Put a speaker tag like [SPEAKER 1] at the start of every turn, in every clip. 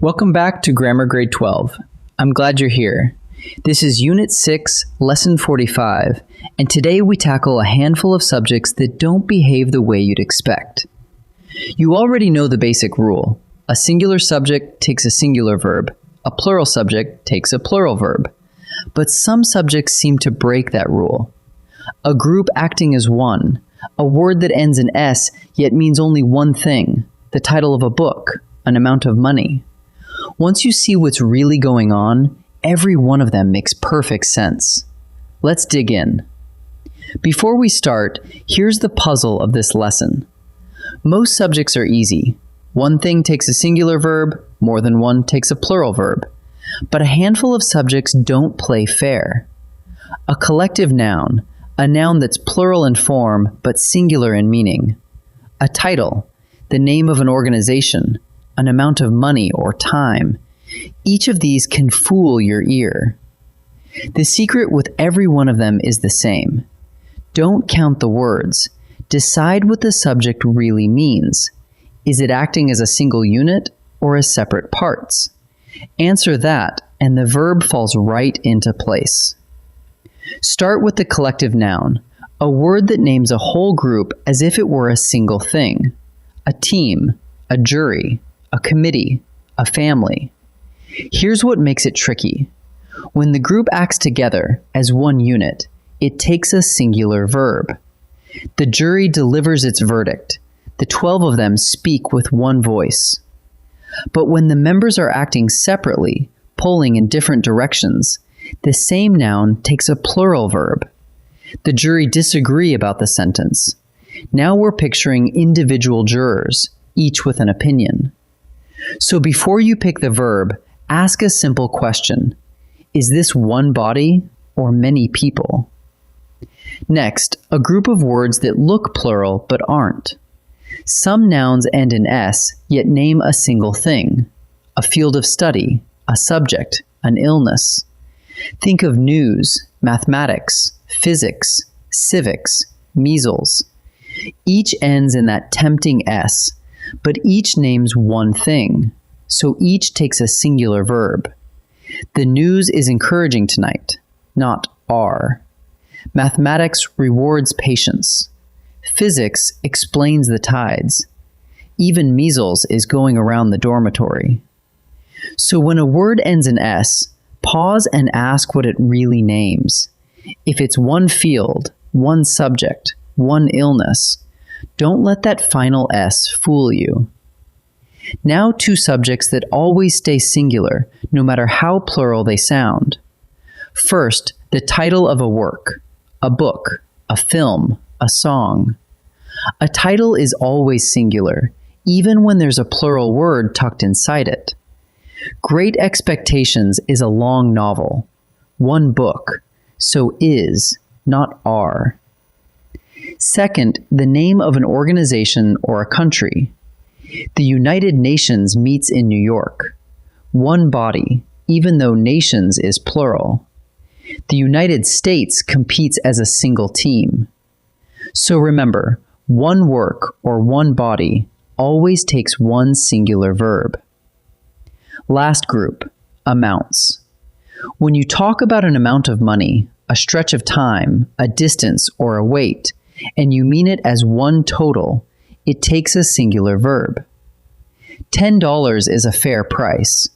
[SPEAKER 1] Welcome back to Grammar Grade 12. I'm glad you're here. This is Unit 6, Lesson 45, and today we tackle a handful of subjects that don't behave the way you'd expect. You already know the basic rule. A singular subject takes a singular verb. A plural subject takes a plural verb. But some subjects seem to break that rule. A group acting as one, a word that ends in S yet means only one thing, the title of a book, an amount of money. Once you see what's really going on, every one of them makes perfect sense. Let's dig in. Before we start, here's the puzzle of this lesson. Most subjects are easy. One thing takes a singular verb, more than one takes a plural verb. But a handful of subjects don't play fair. A collective noun, a noun that's plural in form but singular in meaning. A title, the name of an organization, an amount of money or time. Each of these can fool your ear. The secret with every one of them is the same. Don't count the words. Decide what the subject really means. Is it acting as a single unit or as separate parts? Answer that, and the verb falls right into place. Start with the collective noun, a word that names a whole group as if it were a single thing. A team, a jury, a committee, a family. Here's what makes it tricky. When the group acts together as one unit, it takes a singular verb. The jury delivers its verdict. The 12 of them speak with one voice. But when the members are acting separately, pulling in different directions, the same noun takes a plural verb. The jury disagree about the sentence. Now we're picturing individual jurors, each with an opinion. So before you pick the verb, ask a simple question. Is this one body or many people? Next, a group of words that look plural but aren't. Some nouns end in S, yet name a single thing. A field of study, a subject, an illness. Think of news, mathematics, physics, civics, measles. Each ends in that tempting S, but each names one thing, so each takes a singular verb. The news is encouraging tonight, not are. Mathematics rewards patience. Physics explains the tides. Even measles is going around the dormitory. So when a word ends in S, pause and ask what it really names. If it's one field, one subject, one illness, don't let that final S fool you. Now two subjects that always stay singular, no matter how plural they sound. First, the title of a work, a book, a film, a song. A title is always singular, even when there's a plural word tucked inside it. Great Expectations is a long novel. One book, so is, not are. Second, the name of an organization or a country. The United Nations meets in New York. One body, even though nations is plural. The United States competes as a single team. So remember, one work or one body always takes one singular verb. Last group, amounts. When you talk about an amount of money, a stretch of time, a distance, or a weight, and you mean it as one total, it takes a singular verb. $10 is a fair price.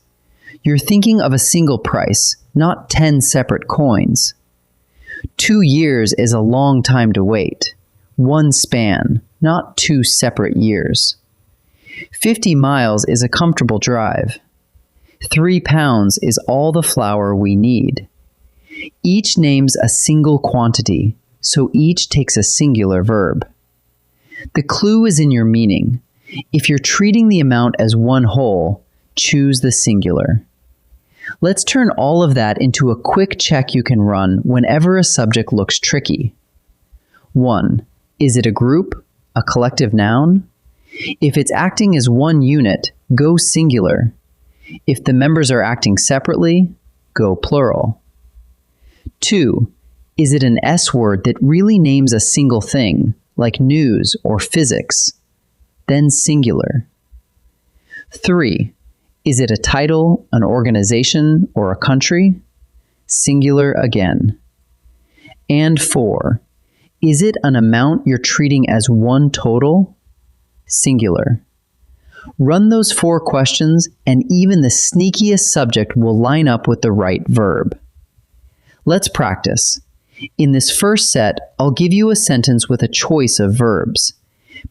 [SPEAKER 1] You're thinking of a single price, not 10 separate coins. 2 years is a long time to wait. One span, not 2 separate years. 50 miles is a comfortable drive. 3 pounds is all the flour we need. Each names a single quantity, so each takes a singular verb. The clue is in your meaning. If you're treating the amount as one whole, choose the singular. Let's turn all of that into a quick check you can run whenever a subject looks tricky. 1. Is it a group, a collective noun? If it's acting as one unit, go singular. If the members are acting separately, go plural. 2. Is it an S word that really names a single thing, like news or physics? Then singular. 3. Is it a title, an organization, or a country? Singular again. And 4. Is it an amount you're treating as one total? Singular. Run those 4 questions and even the sneakiest subject will line up with the right verb. Let's practice. In this first set, I'll give you a sentence with a choice of verbs.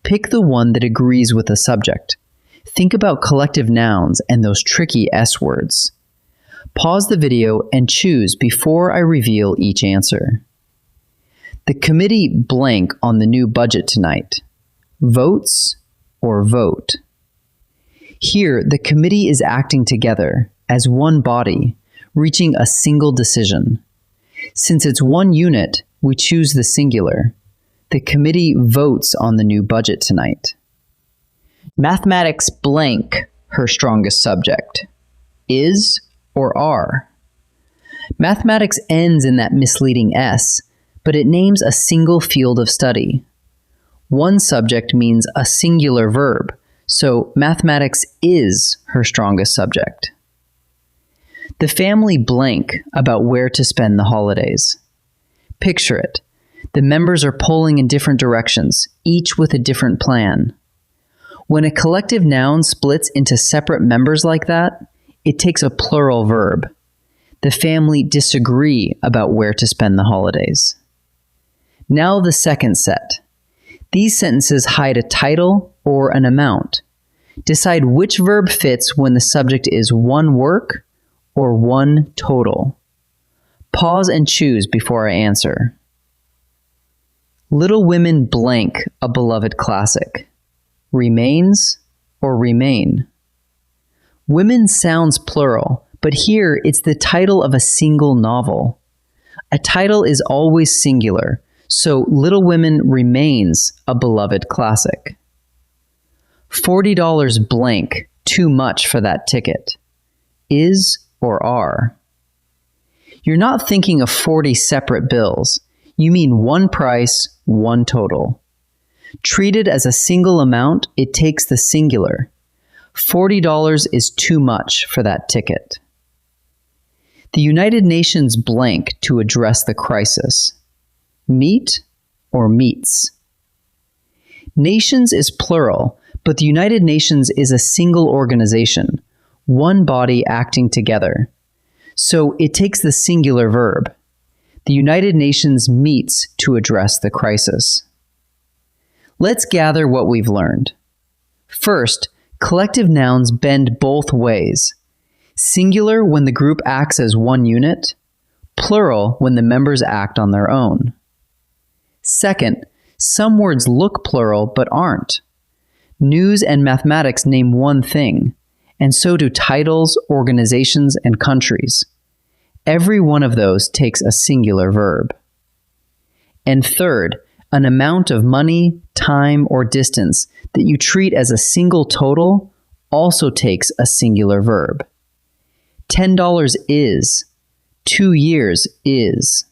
[SPEAKER 1] Pick the one that agrees with the subject. Think about collective nouns and those tricky S words. Pause the video and choose before I reveal each answer. The committee blank on the new budget tonight. Votes or vote? Here, the committee is acting together as one body, reaching a single decision. Since it's one unit, we choose the singular. The committee votes on the new budget tonight. Mathematics blank her strongest subject. Is or are? Mathematics ends in that misleading S, but it names a single field of study. One subject means a singular verb, so mathematics is her strongest subject. The family blank about where to spend the holidays. Picture it. The members are pulling in different directions, each with a different plan. When a collective noun splits into separate members like that, it takes a plural verb. The family disagree about where to spend the holidays. Now the second set. These sentences hide a title or an amount. Decide which verb fits when the subject is one work or one total. Pause and choose before I answer. Little Women blank a beloved classic. Remains or remain? Women sounds plural, but here it's the title of a single novel. A title is always singular, so Little Women remains a beloved classic. $40 blank, too much for that ticket. Is or are? You're not thinking of 40 separate bills. You mean one price, one total. Treated as a single amount, it takes the singular. $40 is too much for that ticket. The United Nations blank to address the crisis. Meet or meets? Nations is plural, but the United Nations is a single organization, one body acting together. So it takes the singular verb. The United Nations meets to address the crisis. Let's gather what we've learned. First, collective nouns bend both ways. Singular when the group acts as one unit, plural when the members act on their own. Second, some words look plural but aren't. News and mathematics name one thing, and so do titles, organizations, and countries. Every one of those takes a singular verb. And third, an amount of money, time, or distance that you treat as a single total also takes a singular verb. $10 is. 2 years is.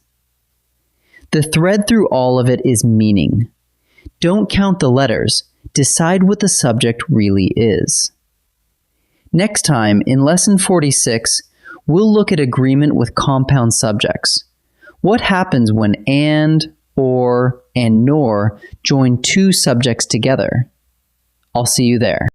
[SPEAKER 1] The thread through all of it is meaning. Don't count the letters. Decide what the subject really is. Next time, in Lesson 46, we'll look at agreement with compound subjects. What happens when and, or, and nor join 2 subjects together? I'll see you there.